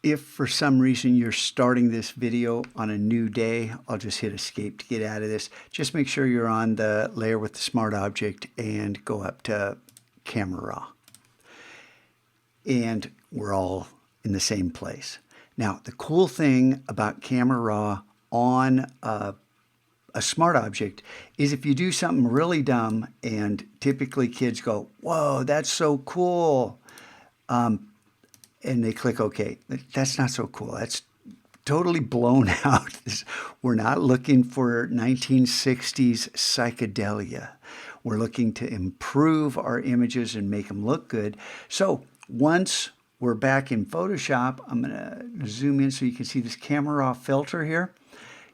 If for some reason you're starting this video on a new day, I'll just hit escape to get out of this. Just make sure you're on the layer with the smart object and go up to camera raw. And we're all in the same place. Now, the cool thing about camera raw on a smart object is if you do something really dumb, and typically kids go, whoa, that's so cool. And they click OK. That's not so cool. That's totally blown out. We're not looking for 1960s psychedelia. We're looking to improve our images and make them look good. So once we're back in Photoshop, I'm going to zoom in so you can see this camera raw filter here.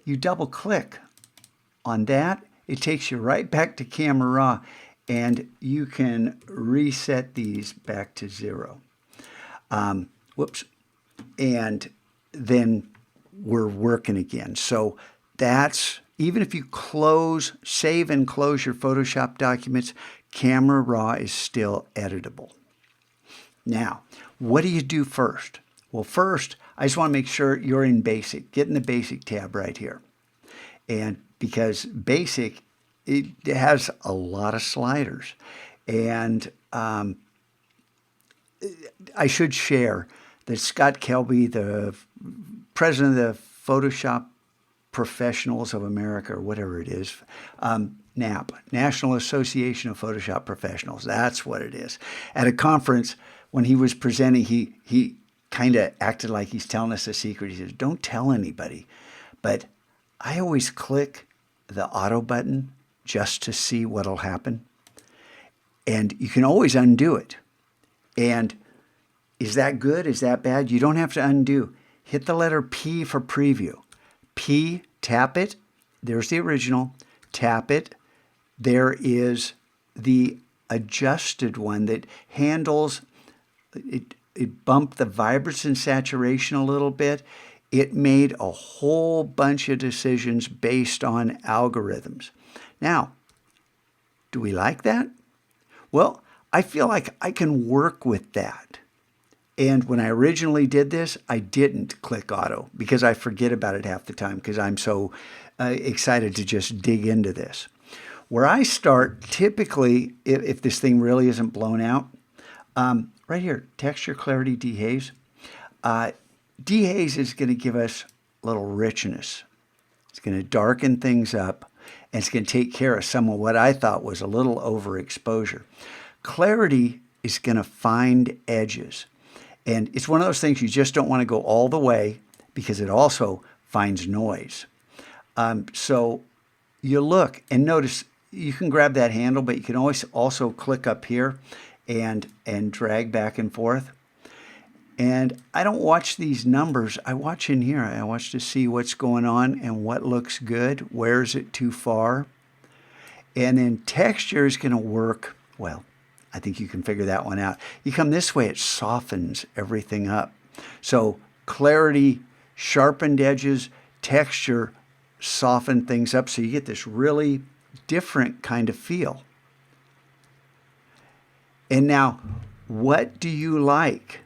You double click on that. It takes you right back to camera raw, and you can reset these back to 0. Whoops. And then we're working again. So that's, even if you save and close your Photoshop documents, camera raw is still editable. Now, what do you do first? Well, first, I just want to make sure you're in basic. Get in the basic tab right here. And because basic, it has a lot of sliders. And I should share that Scott Kelby, the president of the Photoshop Professionals of America, or whatever it is, NAP, National Association of Photoshop Professionals, that's what it is. At a conference, when he was presenting, he kind of acted like he's telling us a secret. He says, don't tell anybody. But I always click the auto button just to see what'll happen. And you can always undo it. And is that good? Is that bad? You don't have to undo. Hit the letter P for preview. P, tap it. There's the original. Tap it. There is the adjusted one that handles, it bumped the vibrance and saturation a little bit. It made a whole bunch of decisions based on algorithms. Now, do we like that? Well, I feel like I can work with that. And when I originally did this, I didn't click auto because I forget about it half the time because I'm so excited to just dig into this. Where I start, typically, if this thing really isn't blown out, right here, texture, clarity, dehaze. Dehaze is going to give us a little richness. It's going to darken things up, and it's going to take care of some of what I thought was a little overexposure. Clarity is going to find edges. And it's one of those things you just don't want to go all the way because it also finds noise. So you look and notice you can grab that handle, but you can always also click up here and drag back and forth. And I don't watch these numbers. I watch in here. I watch to see what's going on and what looks good. Where is it too far? And then texture is going to work, well, I think you can figure that one out. You come this way, it softens everything up. So clarity, sharpened edges, texture, soften things up. So you get this really different kind of feel. And now, what do you like?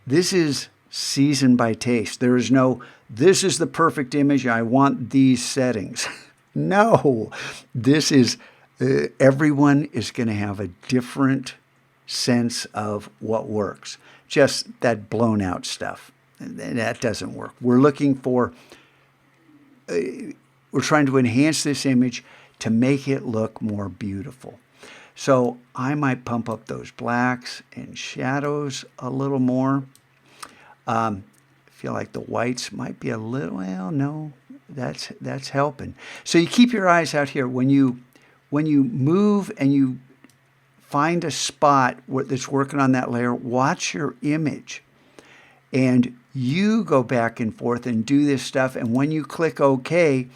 This is seasoned by taste. There is no, this is the perfect image. I want these settings. No, this is, everyone is going to have a different sense of what works. Just that blown out stuff. That doesn't work. We're looking for, we're trying to enhance this image to make it look more beautiful. So I might pump up those blacks and shadows a little more. I feel like the whites might be a little, well, no, that's helping. So you keep your eyes out here. When you move and you find a spot that's working on that layer, watch your image. And you go back and forth and do this stuff. And when you click OK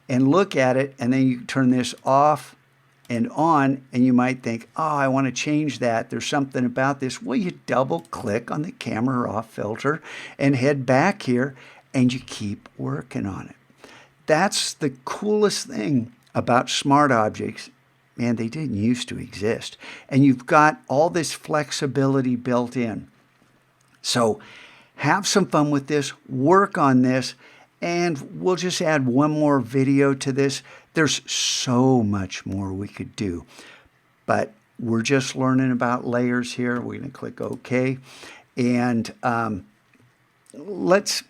and look at it, and then you turn this off and on, and you might think, oh, I want to change that. There's something about this. Well, you double click on the camera raw filter and head back here, and you keep working on it. That's the coolest thing about smart objects. Man, they didn't used to exist. And you've got all this flexibility built in. So have some fun with this, work on this, and we'll just add one more video to this. There's so much more we could do, but we're just learning about layers here. We're going to click OK, and let's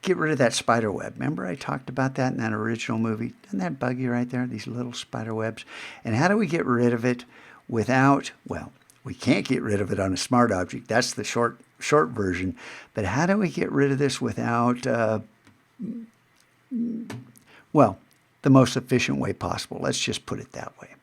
get rid of that spider web. Remember I talked about that in that original movie? Doesn't that bug you right there, these little spider webs? And how do we get rid of it without, well, we can't get rid of it on a smart object. That's the short version. But how do we get rid of this without, well, the most efficient way possible? Let's just put it that way.